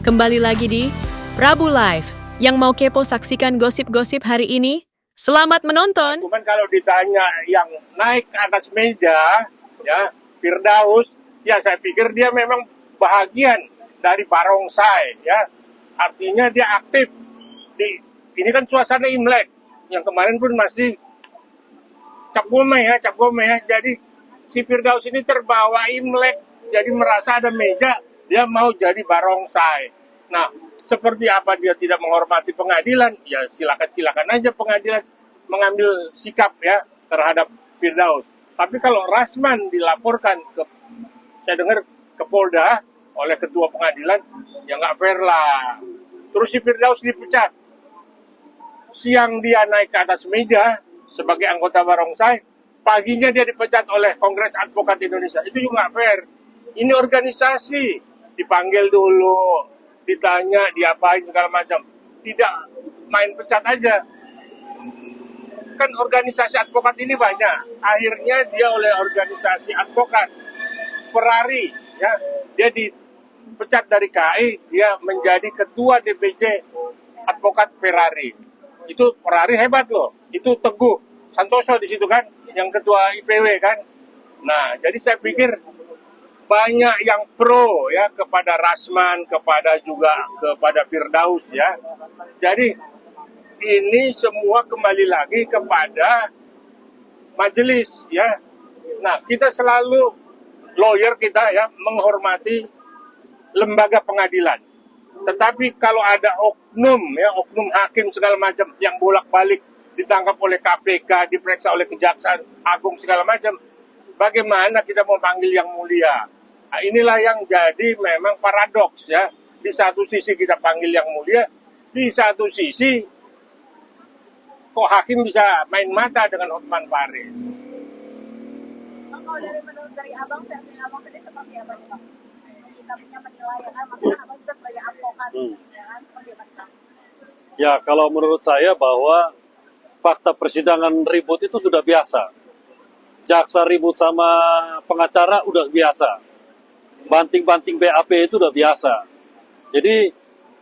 Kembali lagi di Rabu Live. Yang mau kepo saksikan gosip-gosip hari ini, selamat menonton. Cuman kalau ditanya yang naik ke atas meja, ya Firdaus, ya saya pikir dia memang bahagian dari barongsai, ya. Artinya dia aktif ini kan suasana Imlek, yang kemarin pun masih cap gome ya. Jadi si Firdaus ini terbawa Imlek, jadi merasa ada meja, dia mau jadi barongsai. Nah, seperti apa dia tidak menghormati pengadilan, ya silakan aja pengadilan mengambil sikap ya terhadap Firdaus. Tapi kalau Rasman dilaporkan saya dengar ke Polda oleh ketua pengadilan, ya nggak fair lah. Terus si Firdaus dipecat. Siang dia naik ke atas meja sebagai anggota barongsai, paginya dia dipecat oleh Kongres Advokat Indonesia. Itu juga nggak fair. Ini organisasi, dipanggil dulu, ditanya, diapain segala macam. Tidak main pecat aja. Kan organisasi advokat ini banyak. Akhirnya dia oleh organisasi advokat Ferrari, ya, dia dipecat dari KAI, dia menjadi ketua DPC advokat Ferrari. Itu Ferrari hebat loh. Itu Teguh Santoso di situ kan, yang ketua IPW kan. Nah, jadi saya pikir banyak yang pro ya kepada Rasman, kepada Firdaus ya. Jadi ini semua kembali lagi kepada majelis ya. Nah, kita selalu lawyer kita ya menghormati lembaga pengadilan. Tetapi kalau ada oknum hakim segala macam yang bolak-balik ditangkap oleh KPK, diperiksa oleh Kejaksaan Agung segala macam, bagaimana kita mau panggil yang mulia? Nah, inilah yang jadi memang paradoks ya. Di satu sisi kita panggil yang mulia, di satu sisi kok hakim bisa main mata dengan Hotman Paris. Kalau dari abang, versi abang sendiri seperti apa nih Bang? Kita punya penilaian, maksudnya abang juga sebagai advokat, ya kan? Seperti apa? Ya, kalau menurut saya bahwa fakta persidangan ribut itu sudah biasa. Jaksa ribut sama pengacara udah biasa. Banting-banting BAP itu udah biasa. Jadi,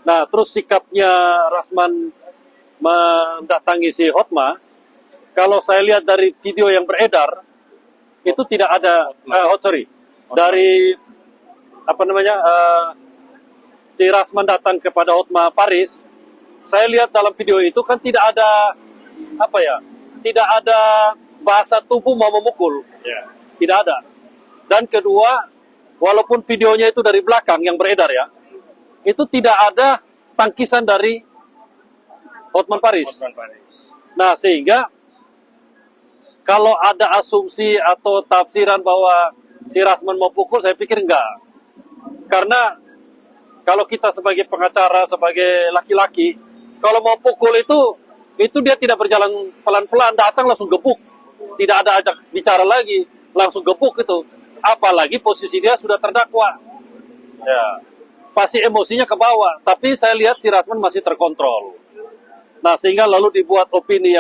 nah terus sikapnya Rasman mendatangi si Hotma, kalau saya lihat dari video yang beredar, itu tidak ada, dari si Rasman datang kepada Hotma Paris, saya lihat dalam video itu kan tidak ada tidak ada bahasa tubuh mau memukul, tidak ada. Dan kedua, walaupun videonya itu dari belakang yang beredar ya, itu tidak ada tangkisan dari Hotman Paris. Nah, sehingga kalau ada asumsi atau tafsiran bahwa si Rasman mau pukul, saya pikir enggak. Karena kalau kita sebagai pengacara, sebagai laki-laki, kalau mau pukul itu dia tidak berjalan pelan-pelan, datang langsung gebuk. Tidak ada ajak bicara lagi, langsung gebuk itu. Apalagi posisi dia sudah terdakwa. Ya, pasti emosinya ke bawah. Tapi saya lihat si Rasman masih terkontrol. Nah, sehingga lalu dibuat opini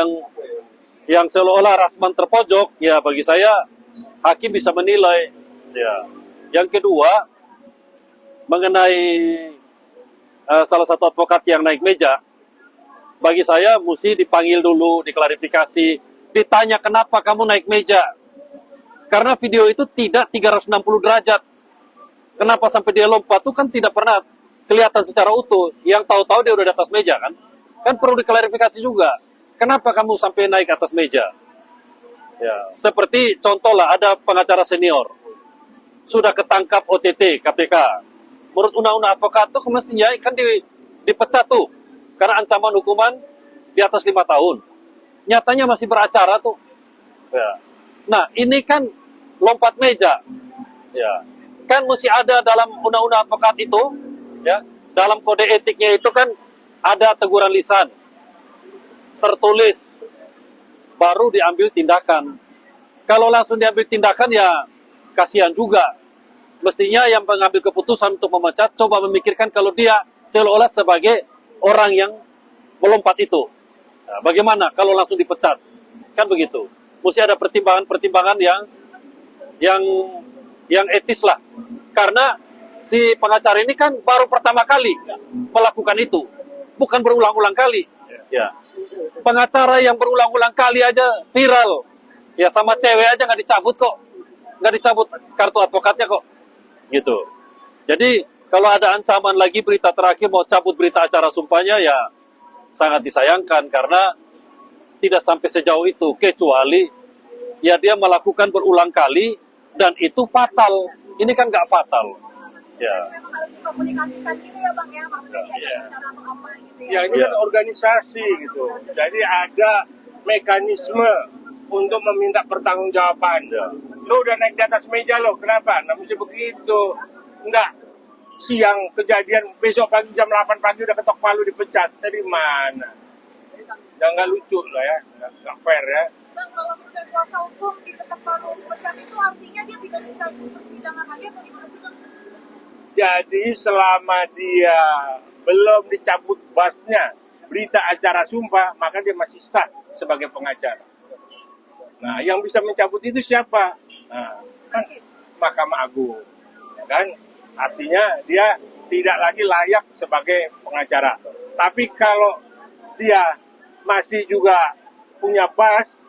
yang seolah-olah Rasman terpojok. Ya, bagi saya hakim bisa menilai. Ya. Yang kedua, mengenai salah satu advokat yang naik meja, bagi saya mesti dipanggil dulu, diklarifikasi, ditanya kenapa kamu naik meja. Karena video itu tidak 360 derajat. Kenapa sampai dia lompat itu kan tidak pernah kelihatan secara utuh. Yang tahu-tahu dia udah di atas meja kan. Kan perlu diklarifikasi juga. Kenapa kamu sampai naik atas meja? Ya, seperti contoh lah, ada pengacara senior. Sudah ketangkap OTT KPK. Menurut undang-undang advokat itu mestinya kan dipecat tuh. Karena ancaman hukuman di atas 5 tahun. Nyatanya masih beracara tuh. Ya. Nah, ini kan lompat meja. Ya. Kan mesti ada dalam undang-undang advokat itu, ya. Dalam kode etiknya itu kan ada teguran lisan, tertulis, baru diambil tindakan. Kalau langsung diambil tindakan ya kasihan juga. Mestinya yang mengambil keputusan untuk memecat coba memikirkan kalau dia seolah-olah sebagai orang yang melompat itu. Nah, bagaimana kalau langsung dipecat? Kan begitu. Mesti ada pertimbangan-pertimbangan yang etis lah. Karena si pengacara ini kan baru pertama kali melakukan itu, bukan berulang-ulang kali. Ya, pengacara yang berulang-ulang kali aja viral, ya sama cewek aja nggak dicabut kok, nggak dicabut kartu advokatnya kok, gitu. Jadi kalau ada ancaman lagi berita terakhir mau cabut berita acara sumpahnya, ya sangat disayangkan karena tidak sampai sejauh itu, kecuali ya dia melakukan berulang kali dan itu fatal. Ini kan nggak fatal. Ya. Memang harus dikomunikasikan gitu ya Bang ya, maksudnya diajak bicara atau apa gitu ya. Ya ini kan organisasi gitu. Jadi ada mekanisme untuk meminta pertanggungjawaban. Lo udah naik di atas meja lo, kenapa? Nah mesti begitu. Enggak. Siang kejadian, besok pagi jam 8 pagi udah ketok palu dipecat. Dari mana? Ya nggak lucu lah ya, nggak fair ya. Bang, kalau misalnya kuasa hukum diketok palu pecat itu artinya dia tidak bisa ikut persidangan lagi atau gimana sih Bang? Jadi selama dia belum dicabut basnya berita acara sumpah, maka dia masih sah sebagai pengacara. Nah, yang bisa mencabut itu siapa? Nah, kan Mahkamah Agung. Kan? Artinya dia tidak lagi layak sebagai pengacara. Tapi kalau dia masih juga punya bas,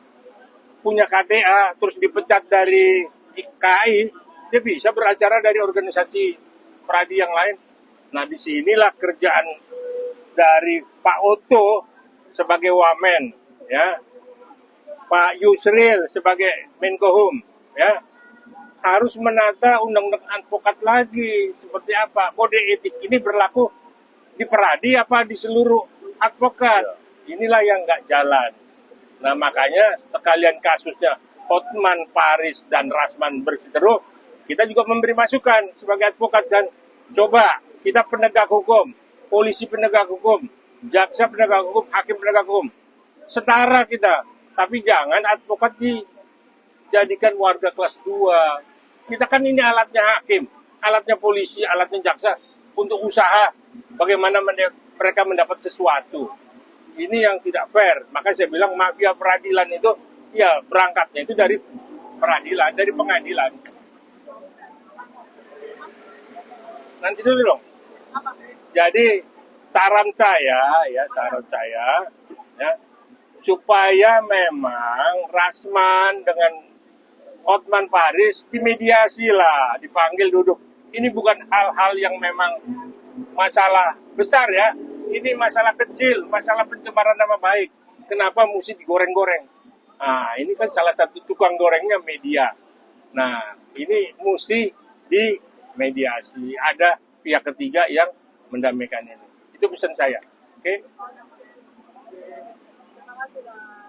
punya KTA, terus dipecat dari KAI, dia bisa beracara dari organisasi pradi yang lain. Nah, disinilah kerjaan dari Pak Oto sebagai Wamen, ya, Pak Yusril sebagai Menkohum, ya, harus menata undang-undang advokat lagi seperti apa. Kode etik ini berlaku di pradi apa di seluruh advokat. Inilah yang nggak jalan. Nah, makanya sekalian kasusnya Hotman Paris dan Rasman Bersiteru, kita juga memberi masukan sebagai advokat dan coba kita penegak hukum, polisi penegak hukum, jaksa penegak hukum, hakim penegak hukum, setara kita. Tapi jangan advokat dijadikan warga kelas 2. Kita kan ini alatnya hakim, alatnya polisi, alatnya jaksa untuk usaha bagaimana mereka mendapat sesuatu. Ini yang tidak fair. Maka saya bilang mafia peradilan itu ya berangkatnya itu dari peradilan, dari pengadilan. Nanti dulu dong. Jadi saran saya ya, supaya memang Rasman dengan Hotman Paris dimediasi lah, dipanggil duduk. Ini bukan hal-hal yang memang masalah besar ya. Ini masalah kecil, masalah pencemaran nama baik. Kenapa mesti digoreng-goreng? Nah, ini kan salah satu tukang gorengnya media. Nah, ini mesti dimediasi. Ada pihak ketiga yang mendamaikan ini. Itu pesan saya. Oke? Terima kasih Bang.